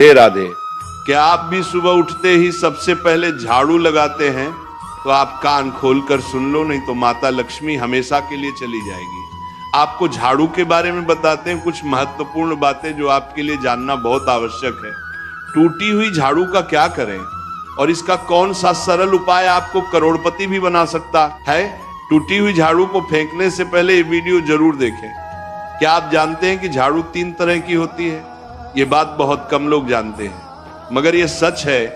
हे राधे, क्या आप भी सुबह उठते ही सबसे पहले झाड़ू लगाते हैं? तो आप कान खोलकर सुन लो, नहीं तो माता लक्ष्मी हमेशा के लिए चली जाएगी। आपको झाड़ू के बारे में बताते हैं कुछ महत्वपूर्ण बातें जो आपके लिए जानना बहुत आवश्यक है। टूटी हुई झाड़ू का क्या करें और इसका कौन सा सरल उपाय आपको करोड़पति भी बना सकता है? टूटी हुई झाड़ू को फेंकने से पहले ये वीडियो जरूर देखें। क्या आप जानते हैं कि झाड़ू 3 तरह की होती है? ये बात बहुत कम लोग जानते हैं, मगर ये सच है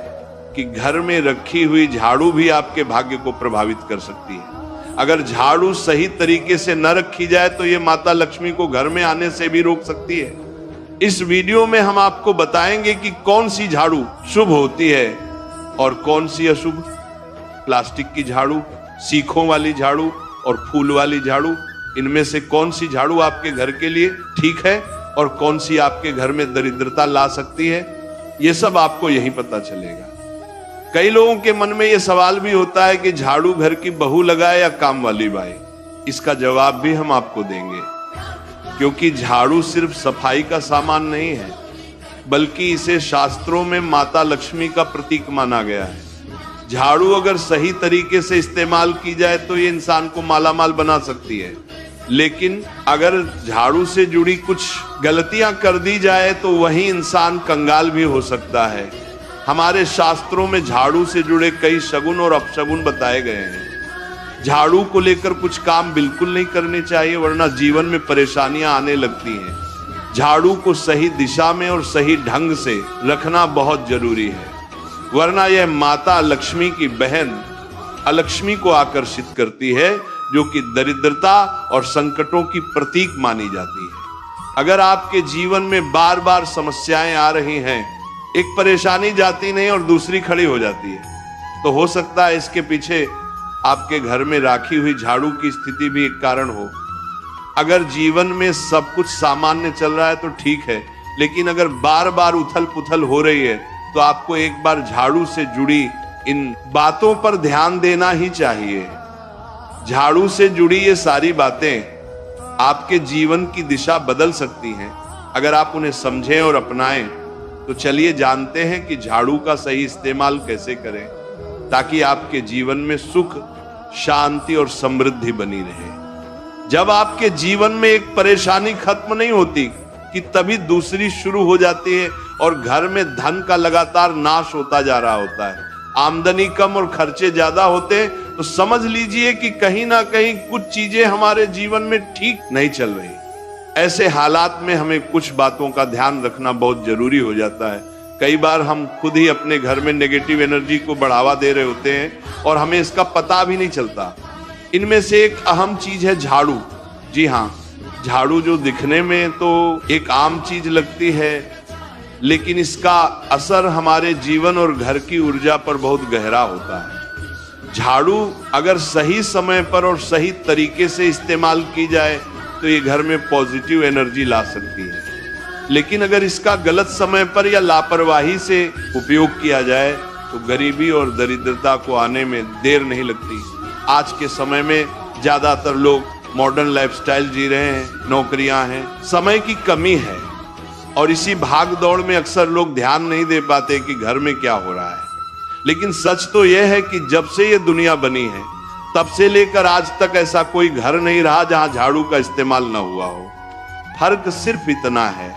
कि घर में रखी हुई झाड़ू भी आपके भाग्य को प्रभावित कर सकती है। अगर झाड़ू सही तरीके से न रखी जाए तो ये माता लक्ष्मी को घर में आने से भी रोक सकती है। इस वीडियो में हम आपको बताएंगे कि कौन सी झाड़ू शुभ होती है और कौन सी अशुभ। प्लास्टिक की झाड़ू, सीखों वाली झाड़ू और फूल वाली झाड़ू, इनमें से कौन सी झाड़ू आपके घर के लिए ठीक है और कौन सी आपके घर में दरिद्रता ला सकती है, ये सब आपको यहीं पता चलेगा। कई लोगों के मन में ये सवाल भी होता है कि झाड़ू घर की बहू लगाए या काम वाली बाई। इसका जवाब भी हम आपको देंगे, क्योंकि झाड़ू सिर्फ सफाई का सामान नहीं है, बल्कि इसे शास्त्रों में माता लक्ष्मी का प्रतीक माना गया है। झाड़ू अगर सही तरीके से इस्तेमाल की जाए तो ये इंसान को मालामाल बना सकती है, लेकिन अगर झाड़ू से जुड़ी कुछ गलतियां कर दी जाए तो वही इंसान कंगाल भी हो सकता है। हमारे शास्त्रों में झाड़ू से जुड़े कई शगुन और अपशगुन बताए गए हैं। झाड़ू को लेकर कुछ काम बिल्कुल नहीं करने चाहिए, वरना जीवन में परेशानियां आने लगती हैं। झाड़ू को सही दिशा में और सही ढंग से रखना बहुत जरूरी है, वरना यह माता लक्ष्मी की बहन अलक्ष्मी को आकर्षित करती है, जो कि दरिद्रता और संकटों की प्रतीक मानी जाती है। अगर आपके जीवन में बार बार समस्याएं आ रही हैं, एक परेशानी जाती नहीं और दूसरी खड़ी हो जाती है, तो हो सकता है इसके पीछे आपके घर में राखी हुई झाड़ू की स्थिति भी एक कारण हो। अगर जीवन में सब कुछ सामान्य चल रहा है तो ठीक है, लेकिन अगर बार बार उथल पुथल हो रही है तो आपको एक बार झाड़ू से जुड़ी इन बातों पर ध्यान देना ही चाहिए। झाड़ू से जुड़ी ये सारी बातें आपके जीवन की दिशा बदल सकती हैं अगर आप उन्हें समझें और अपनाएं। तो चलिए जानते हैं कि झाड़ू का सही इस्तेमाल कैसे करें, ताकि आपके जीवन में सुख, शांति और समृद्धि बनी रहे। जब आपके जीवन में एक परेशानी खत्म नहीं होती कि तभी दूसरी शुरू हो जाती है और घर में धन का लगातार नाश होता जा रहा होता है। आमदनी कम और खर्चे ज्यादा होते हैं तो समझ लीजिए कि कहीं ना कहीं कुछ चीजें हमारे जीवन में ठीक नहीं चल रही। ऐसे हालात में हमें कुछ बातों का ध्यान रखना बहुत जरूरी हो जाता है। कई बार हम खुद ही अपने घर में नेगेटिव एनर्जी को बढ़ावा दे रहे होते हैं और हमें इसका पता भी नहीं चलता। इनमें से एक अहम चीज है झाड़ू। जी हाँ, झाड़ू जो दिखने में तो एक आम चीज लगती है, लेकिन इसका असर हमारे जीवन और घर की ऊर्जा पर बहुत गहरा होता है। झाड़ू अगर सही समय पर और सही तरीके से इस्तेमाल की जाए तो ये घर में पॉजिटिव एनर्जी ला सकती है, लेकिन अगर इसका गलत समय पर या लापरवाही से उपयोग किया जाए तो गरीबी और दरिद्रता को आने में देर नहीं लगती। आज के समय में ज्यादातर लोग मॉडर्न लाइफस्टाइल जी रहे हैं, नौकरियां हैं, समय की कमी है और इसी भाग दौड़ में अक्सर लोग ध्यान नहीं दे पाते कि घर में क्या हो रहा है। लेकिन सच तो यह है कि जब से ये दुनिया बनी है तब से लेकर आज तक ऐसा कोई घर नहीं रहा जहां झाड़ू का इस्तेमाल न हुआ हो। फर्क सिर्फ इतना है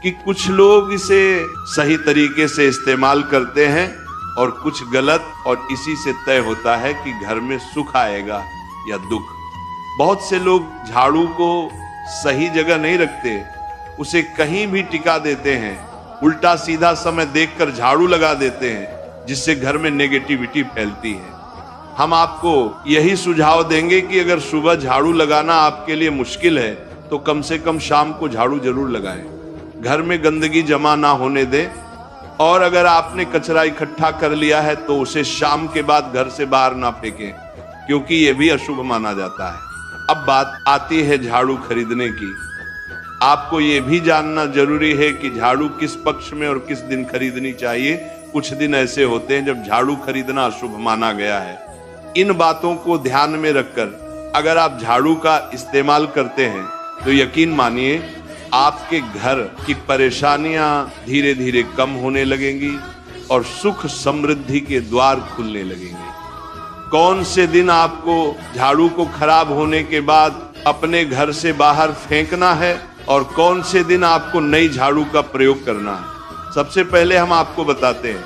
कि कुछ लोग इसे सही तरीके से इस्तेमाल करते हैं और कुछ गलत, और इसी से तय होता है कि घर में सुख आएगा या दुख। बहुत से लोग झाड़ू को सही जगह नहीं रखते, उसे कहीं भी टिका देते हैं, उल्टा सीधा समय देखकर झाड़ू लगा देते हैं, जिससे घर में नेगेटिविटी फैलती है। हम आपको यही सुझाव देंगे कि अगर सुबह झाड़ू लगाना आपके लिए मुश्किल है तो कम से कम शाम को झाड़ू जरूर लगाएं। घर में गंदगी जमा ना होने दें, और अगर आपने कचरा इकट्ठा कर लिया है तो उसे शाम के बाद घर से बाहर ना फेंकें, क्योंकि यह भी अशुभ माना जाता है। अब बात आती है झाड़ू खरीदने की। आपको यह भी जानना जरूरी है कि झाड़ू किस पक्ष में और किस दिन खरीदनी चाहिए। कुछ दिन ऐसे होते हैं जब झाड़ू खरीदना अशुभ माना गया है। इन बातों को ध्यान में रखकर अगर आप झाड़ू का इस्तेमाल करते हैं तो यकीन मानिए आपके घर की परेशानियां धीरे धीरे कम होने लगेंगी और सुख समृद्धि के द्वार खुलने लगेंगे। कौन से दिन आपको झाड़ू को खराब होने के बाद अपने घर से बाहर फेंकना है और कौन से दिन आपको नई झाड़ू का प्रयोग करना है, सबसे पहले हम आपको बताते हैं।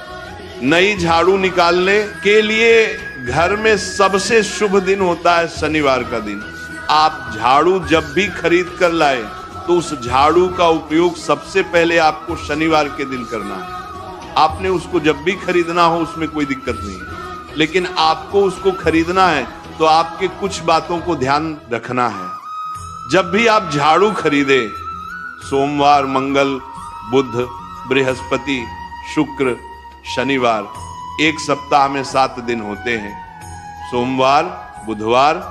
नई झाड़ू निकालने के लिए घर में सबसे शुभ दिन होता है शनिवार का दिन। आप झाड़ू जब भी खरीद कर लाए तो उस झाड़ू का उपयोग सबसे पहले आपको शनिवार के दिन करना है। आपने उसको जब भी खरीदना हो उसमें कोई दिक्कत नहीं है, लेकिन आपको उसको खरीदना है तो आपके कुछ बातों को ध्यान रखना है। जब भी आप झाड़ू खरीदे, सोमवार, मंगल, बुध, बृहस्पति, शुक्र, शनिवार, एक सप्ताह में 7 दिन होते हैं। सोमवार, बुधवार,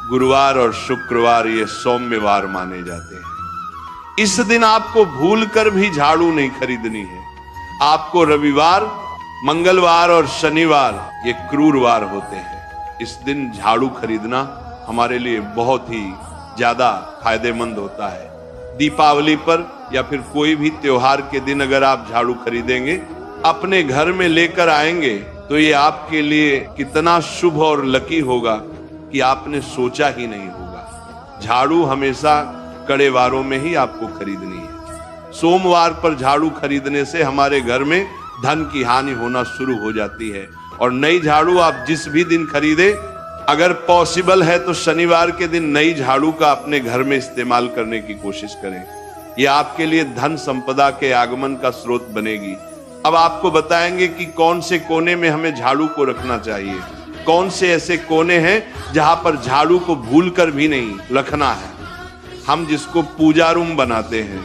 गुरुवार और शुक्रवार ये सौम्यवार माने जाते हैं। इस दिन आपको भूलकर भी झाड़ू नहीं खरीदनी है। आपको रविवार, मंगलवार और शनिवार ये क्रूरवार होते हैं। इस दिन झाड़ू खरीदना हमारे लिए बहुत ही ज्यादा फायदेमंद होता है। दीपावली पर या फिर कोई भी त्योहार के दिन अगर आप झाड़ू खरीदेंगे, अपने घर में लेकर आएंगे तो ये आपके लिए कितना शुभ और लकी होगा कि आपने सोचा ही नहीं होगा। झाड़ू हमेशा कड़े वारों में ही आपको खरीदनी है। सोमवार पर झाड़ू खरीदने से हमारे घर में धन की हानि होना शुरू हो जाती है। और नई झाड़ू आप जिस भी दिन खरीदे, अगर पॉसिबल है तो शनिवार के दिन नई झाड़ू का अपने घर में इस्तेमाल करने की कोशिश करें। यह आपके लिए धन संपदा के आगमन का स्रोत बनेगी। अब आपको बताएंगे कि कौन से कोने में हमें झाड़ू को रखना चाहिए, कौन से ऐसे कोने हैं जहां पर झाड़ू को भूलकर भी नहीं रखना है। हम जिसको पूजा रूम बनाते हैं,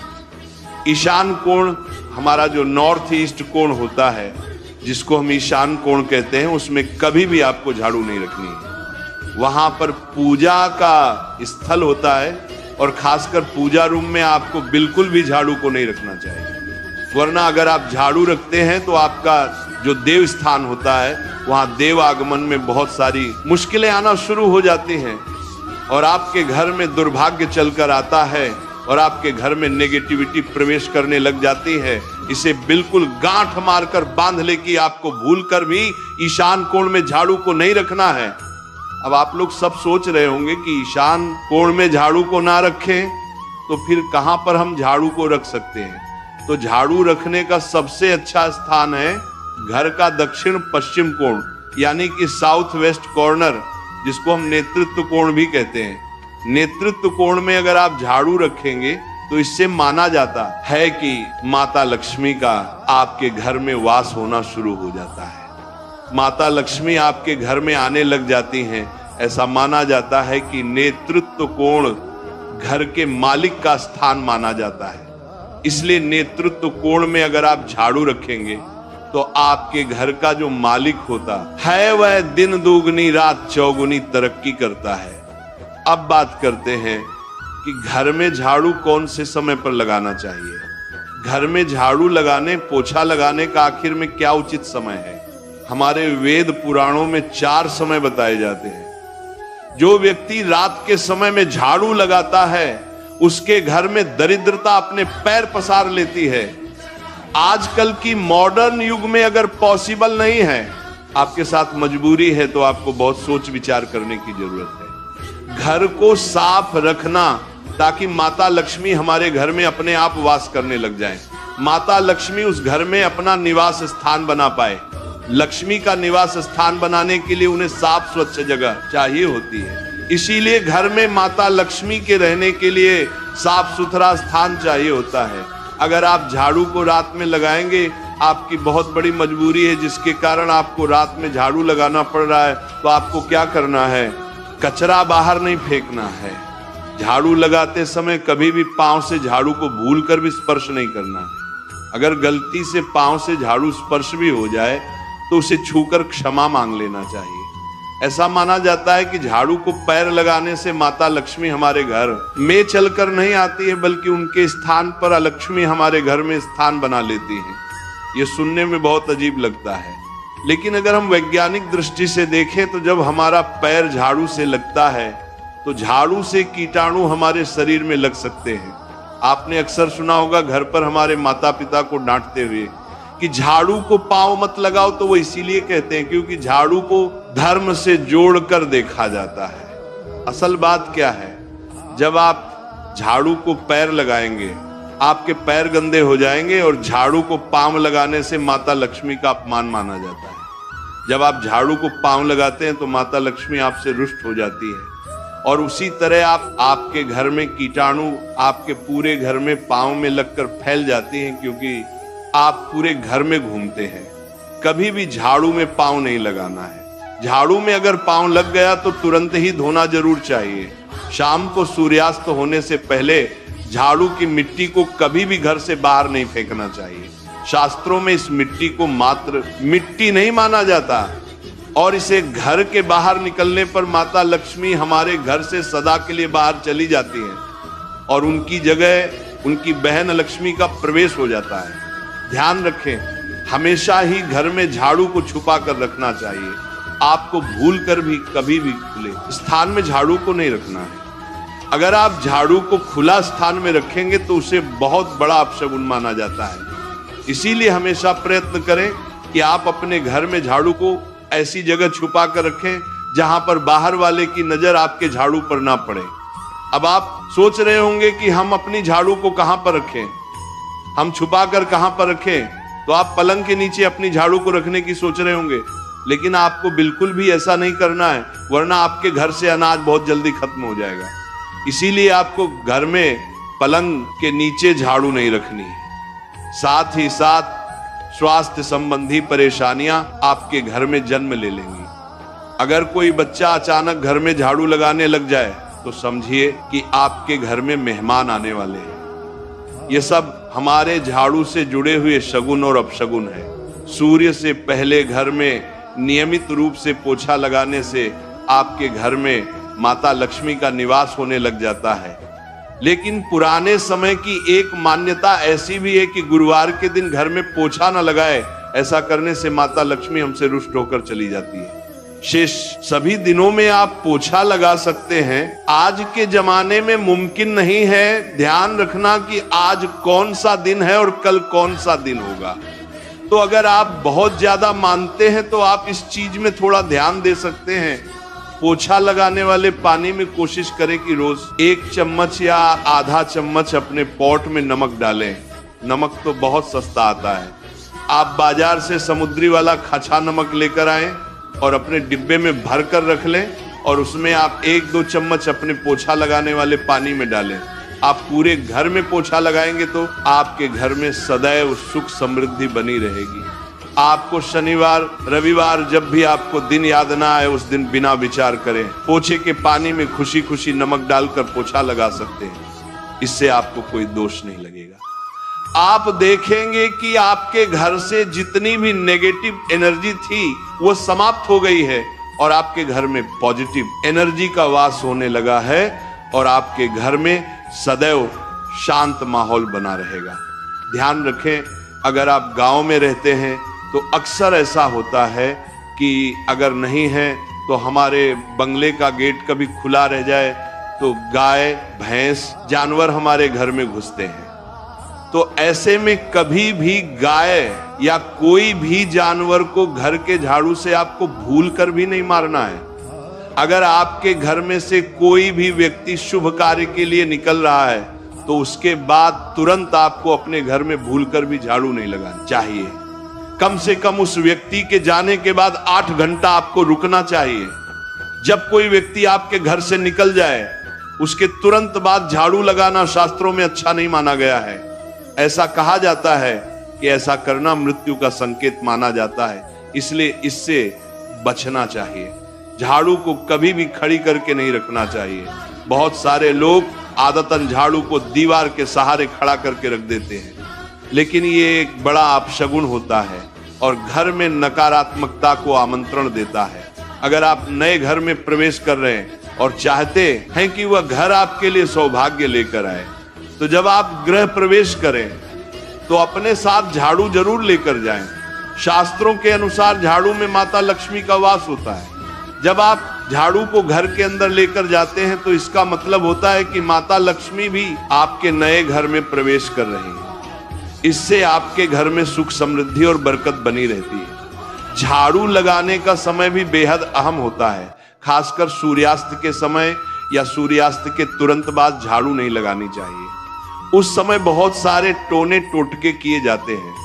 ईशान कोण हमारा जो नॉर्थ ईस्ट कोण होता है, जिसको हम ईशान कोण कहते हैं, उसमें कभी भी आपको झाड़ू नहीं रखनी है। वहां पर पूजा का स्थल होता है और खासकर पूजा रूम में आपको बिल्कुल भी झाड़ू को नहीं रखना चाहिए। वरना अगर आप झाड़ू रखते हैं तो आपका जो देव स्थान होता है वहां देव आगमन में बहुत सारी मुश्किलें आना शुरू हो जाती हैं और आपके घर में दुर्भाग्य चलकर आता है और आपके घर में नेगेटिविटी प्रवेश करने लग जाती है। इसे बिल्कुल गांठ मारकर बांध ले कि आपको भूलकर भी ईशान कोण में झाड़ू को नहीं रखना है। अब आप लोग सब सोच रहे होंगे कि ईशान कोण में झाड़ू को ना रखें तो फिर कहां पर हम झाड़ू को रख सकते हैं। तो झाड़ू रखने का सबसे अच्छा स्थान है घर का दक्षिण पश्चिम कोण, यानी कि साउथ वेस्ट कॉर्नर, जिसको हम नेतृत्व कोण भी कहते हैं। नेतृत्व कोण में अगर आप झाड़ू रखेंगे तो इससे माना जाता है कि माता लक्ष्मी का आपके घर में वास होना शुरू हो जाता है। माता लक्ष्मी आपके घर में आने लग जाती हैं। ऐसा माना जाता है कि नेतृत्व कोण घर के मालिक का स्थान माना जाता है। इसलिए नेतृत्व कोण में अगर आप झाड़ू रखेंगे तो आपके घर का जो मालिक होता है वह दिन दुगनी रात चौगुनी तरक्की करता है। अब बात करते हैं कि घर में झाड़ू कौन से समय पर लगाना चाहिए। घर में झाड़ू लगाने, पोछा लगाने का आखिर में क्या उचित समय है। हमारे वेद पुराणों में 4 समय बताए जाते हैं। जो व्यक्ति रात के समय में झाड़ू लगाता है उसके घर में दरिद्रता अपने पैर पसार लेती है। आजकल की मॉडर्न युग में अगर पॉसिबल नहीं है, आपके साथ मजबूरी है, तो आपको बहुत सोच विचार करने की जरूरत है। घर को साफ रखना ताकि माता लक्ष्मी हमारे घर में अपने आप वास करने लग जाए। माता लक्ष्मी उस घर में अपना निवास स्थान बना पाए। लक्ष्मी का निवास स्थान बनाने के लिए उन्हें साफ स्वच्छ जगह चाहिए होती है। इसीलिए घर में माता लक्ष्मी के रहने के लिए साफ सुथरा स्थान चाहिए होता है। अगर आप झाड़ू को रात में लगाएंगे, आपकी बहुत बड़ी मजबूरी है जिसके कारण आपको रात में झाड़ू लगाना पड़ रहा है, तो आपको क्या करना है, कचरा बाहर नहीं फेंकना है। झाड़ू लगाते समय कभी भी पांव से झाड़ू को भूलकर भी स्पर्श नहीं करना है। अगर गलती से पांव से झाड़ू स्पर्श भी हो जाए तो उसे छूकर क्षमा मांग लेना चाहिए। ऐसा माना जाता है कि झाड़ू को पैर लगाने से माता लक्ष्मी हमारे घर में चलकर नहीं आती है, बल्कि उनके स्थान पर लक्ष्मी हमारे घर में स्थान बना लेती है। ये सुनने में बहुत अजीब लगता है, लेकिन अगर हम वैज्ञानिक दृष्टि से देखें तो जब हमारा पैर झाड़ू से लगता है तो झाड़ू से कीटाणु हमारे शरीर में लग सकते हैं। आपने अक्सर सुना होगा घर पर हमारे माता पिता को डांटते हुए कि झाड़ू को पांव मत लगाओ, तो वो इसीलिए कहते हैं क्योंकि झाड़ू को धर्म से जोड़कर देखा जाता है। असल बात क्या है, जब आप झाड़ू को पैर लगाएंगे आपके पैर गंदे हो जाएंगे, और झाड़ू को पांव लगाने से माता लक्ष्मी का अपमान माना जाता है। जब आप झाड़ू को पांव लगाते हैं तो माता लक्ष्मी आपसे रुष्ट हो जाती है, और उसी तरह आपके घर में कीटाणु आपके पूरे घर में पांव में लगकर फैल जाती हैं, क्योंकि आप पूरे घर में घूमते हैं। कभी भी झाड़ू में पांव नहीं लगाना है। झाड़ू में अगर पांव लग गया तो तुरंत ही धोना जरूर चाहिए। शाम को सूर्यास्त होने से पहले झाड़ू की मिट्टी को कभी भी घर से बाहर नहीं फेंकना चाहिए। शास्त्रों में इस मिट्टी को मात्र मिट्टी नहीं माना जाता, और इसे घर के बाहर निकलने पर माता लक्ष्मी हमारे घर से सदा के लिए बाहर चली जाती हैं, और उनकी जगह उनकी बहन लक्ष्मी का प्रवेश हो जाता है। ध्यान रखें, हमेशा ही घर में झाड़ू को छुपा कर रखना चाहिए। आपको भूल कर भी कभी भी खुले स्थान में झाड़ू को नहीं रखना है। अगर आप झाड़ू को खुला स्थान में रखेंगे तो उसे बहुत बड़ा अपशगुन माना जाता है। इसीलिए हमेशा प्रयत्न करें कि आप अपने घर में झाड़ू को ऐसी जगह छुपा कर रखें जहां पर बाहर वाले की नजर आपके झाड़ू पर ना पड़े। अब आप सोच रहे होंगे कि हम अपनी झाड़ू को कहां पर रखें, हम छुपा कर कहां पर रखें, तो आप पलंग के नीचे अपनी झाड़ू को रखने की सोच रहे होंगे, लेकिन आपको बिल्कुल भी ऐसा नहीं करना है, वरना आपके घर से अनाज बहुत जल्दी खत्म हो जाएगा। इसीलिए आपको घर में पलंग के नीचे झाड़ू नहीं रखनी है। साथ ही साथ स्वास्थ्य संबंधी परेशानियां आपके घर में जन्म ले लेंगी। अगर कोई बच्चा अचानक घर में झाड़ू लगाने लग जाए तो समझिए कि आपके घर में मेहमान आने वाले हैं। ये सब हमारे झाड़ू से जुड़े हुए शगुन और अपशगुन है। सूर्य से पहले घर में नियमित रूप से पोछा लगाने से आपके घर में माता लक्ष्मी का निवास होने लग जाता है। लेकिन पुराने समय की एक मान्यता ऐसी भी है कि गुरुवार के दिन घर में पोछा न लगाए, ऐसा करने से माता लक्ष्मी हमसे रुष्ट होकर चली जाती है। शेष सभी दिनों में आप पोछा लगा सकते हैं। आज के जमाने में मुमकिन नहीं है। ध्यान रखना कि आज कौन सा दिन है और कल कौन सा दिन होगा। तो अगर आप बहुत ज्यादा मानते हैं तो आप इस चीज में थोड़ा ध्यान दे सकते हैं। पोछा लगाने वाले पानी में कोशिश करें कि रोज 1 चम्मच या आधा चम्मच अपने पॉट में नमक डालें। नमक तो बहुत सस्ता आता है। आप बाजार से समुद्री वाला खचा नमक लेकर आएं और अपने डिब्बे में भर कर रख लें, और उसमें आप 1-2 चम्मच अपने पोछा लगाने वाले पानी में डालें। आप पूरे घर में पोछा लगाएंगे तो आपके घर में सदैव सुख समृद्धि बनी रहेगी। आपको शनिवार रविवार जब भी आपको दिन याद ना आए, उस दिन बिना विचार करें पोछे के पानी में खुशी खुशी नमक डालकर पोछा लगा सकते हैं। इससे आपको कोई दोष नहीं लगेगा। आप देखेंगे कि आपके घर से जितनी भी नेगेटिव एनर्जी थी वो समाप्त हो गई है, और आपके घर में पॉजिटिव एनर्जी का वास होने लगा है, और आपके घर में सदैव शांत माहौल बना रहेगा। ध्यान रखें, अगर आप गांव में रहते हैं तो अक्सर ऐसा होता है कि अगर नहीं है तो हमारे बंगले का गेट कभी खुला रह जाए तो गाय भैंस जानवर हमारे घर में घुसते हैं। तो ऐसे में कभी भी गाय या कोई भी जानवर को घर के झाड़ू से आपको भूल कर भी नहीं मारना है। अगर आपके घर में से कोई भी व्यक्ति शुभ कार्य के लिए निकल रहा है तो उसके बाद तुरंत आपको अपने घर में भूलकर भी झाड़ू नहीं लगाना चाहिए। कम से कम उस व्यक्ति के जाने के बाद 8 घंटा आपको रुकना चाहिए। जब कोई व्यक्ति आपके घर से निकल जाए उसके तुरंत बाद झाड़ू लगाना शास्त्रों में अच्छा नहीं माना गया है। ऐसा कहा जाता है कि ऐसा करना मृत्यु का संकेत माना जाता है, इसलिए इससे बचना चाहिए। झाड़ू को कभी भी खड़ी करके नहीं रखना चाहिए। बहुत सारे लोग आदतन झाड़ू को दीवार के सहारे खड़ा करके रख देते हैं, लेकिन ये एक बड़ा अपशगुन होता है और घर में नकारात्मकता को आमंत्रण देता है। अगर आप नए घर में प्रवेश कर रहे हैं और चाहते हैं कि वह घर आपके लिए सौभाग्य लेकर आए, तो जब आप गृह प्रवेश करें तो अपने साथ झाड़ू जरूर लेकर जाएं। शास्त्रों के अनुसार झाड़ू में माता लक्ष्मी का वास होता है। जब आप झाड़ू को घर के अंदर लेकर जाते हैं तो इसका मतलब होता है कि माता लक्ष्मी भी आपके नए घर में प्रवेश कर रही है। इससे आपके घर में सुख समृद्धि और बरकत बनी रहती है। झाड़ू लगाने का समय भी बेहद अहम होता है। खासकर सूर्यास्त के समय या सूर्यास्त के तुरंत बाद झाड़ू नहीं लगानी चाहिए। उस समय बहुत सारे टोने टोटके किए जाते हैं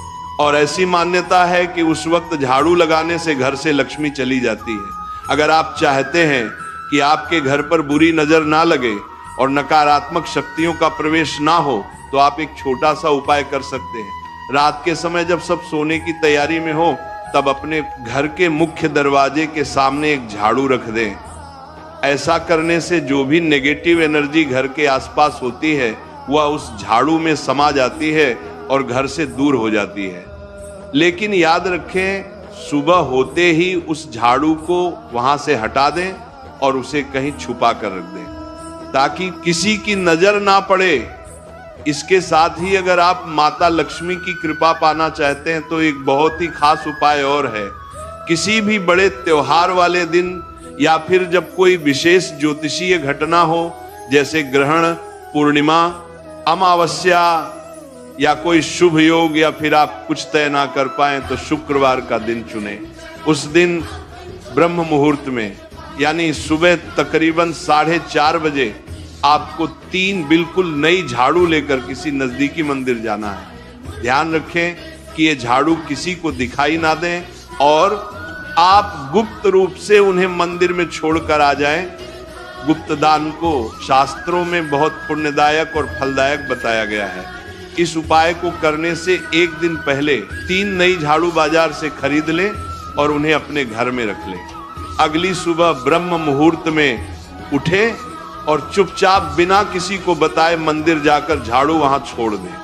और ऐसी मान्यता है कि उस वक्त झाड़ू लगाने से घर से लक्ष्मी चली जाती है। अगर आप चाहते हैं कि आपके घर पर बुरी नजर ना लगे और नकारात्मक शक्तियों का प्रवेश ना हो तो आप एक छोटा सा उपाय कर सकते हैं। रात के समय जब सब सोने की तैयारी में हो तब अपने घर के मुख्य दरवाजे के सामने एक झाड़ू रख दें। ऐसा करने से जो भी नेगेटिव एनर्जी घर के आसपास होती है वह उस झाड़ू में समा जाती है और घर से दूर हो जाती है। लेकिन याद रखें, सुबह होते ही उस झाड़ू को वहां से हटा दें और उसे कहीं छुपा कर रख दें ताकि किसी की नजर ना पड़े। इसके साथ ही अगर आप माता लक्ष्मी की कृपा पाना चाहते हैं तो एक बहुत ही खास उपाय और है। किसी भी बड़े त्योहार वाले दिन या फिर जब कोई विशेष ज्योतिषीय घटना हो, जैसे ग्रहण, पूर्णिमा, अमावस्या या कोई शुभ योग, या फिर आप कुछ तय ना कर पाए तो शुक्रवार का दिन चुने। उस दिन ब्रह्म मुहूर्त में यानी सुबह तकरीबन 4:30 बजे आपको 3 बिल्कुल नई झाड़ू लेकर किसी नजदीकी मंदिर जाना है। ध्यान रखें कि ये झाड़ू किसी को दिखाई ना दें और आप गुप्त रूप से उन्हें मंदिर में छोड़कर आ जाएं। गुप्त दान को शास्त्रों में बहुत पुण्यदायक और फलदायक बताया गया है। इस उपाय को करने से एक दिन पहले 3 नई झाड़ू बाजार से खरीद लें और उन्हें अपने घर में रख लें। अगली सुबह ब्रह्म मुहूर्त में उठें और चुपचाप बिना किसी को बताए मंदिर जाकर झाड़ू वहां छोड़ दें।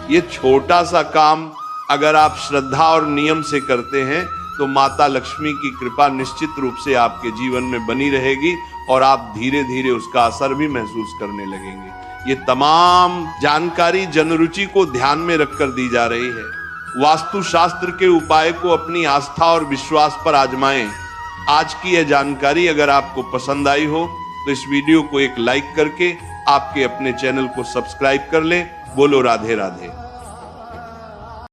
ये छोटा सा काम अगर आप श्रद्धा और नियम से करते हैं तो माता लक्ष्मी की कृपा निश्चित रूप से आपके जीवन में बनी रहेगी और आप धीरे धीरे उसका असर भी महसूस करने लगेंगे। ये तमाम जानकारी जनरुचि को ध्यान में रखकर दी जा रही है। वास्तु शास्त्र के उपाय को अपनी आस्था और विश्वास पर आजमाएं। आज की यह जानकारी अगर आपको पसंद आई हो तो इस वीडियो को एक लाइक करके आपके अपने चैनल को सब्सक्राइब कर लें। बोलो राधे राधे।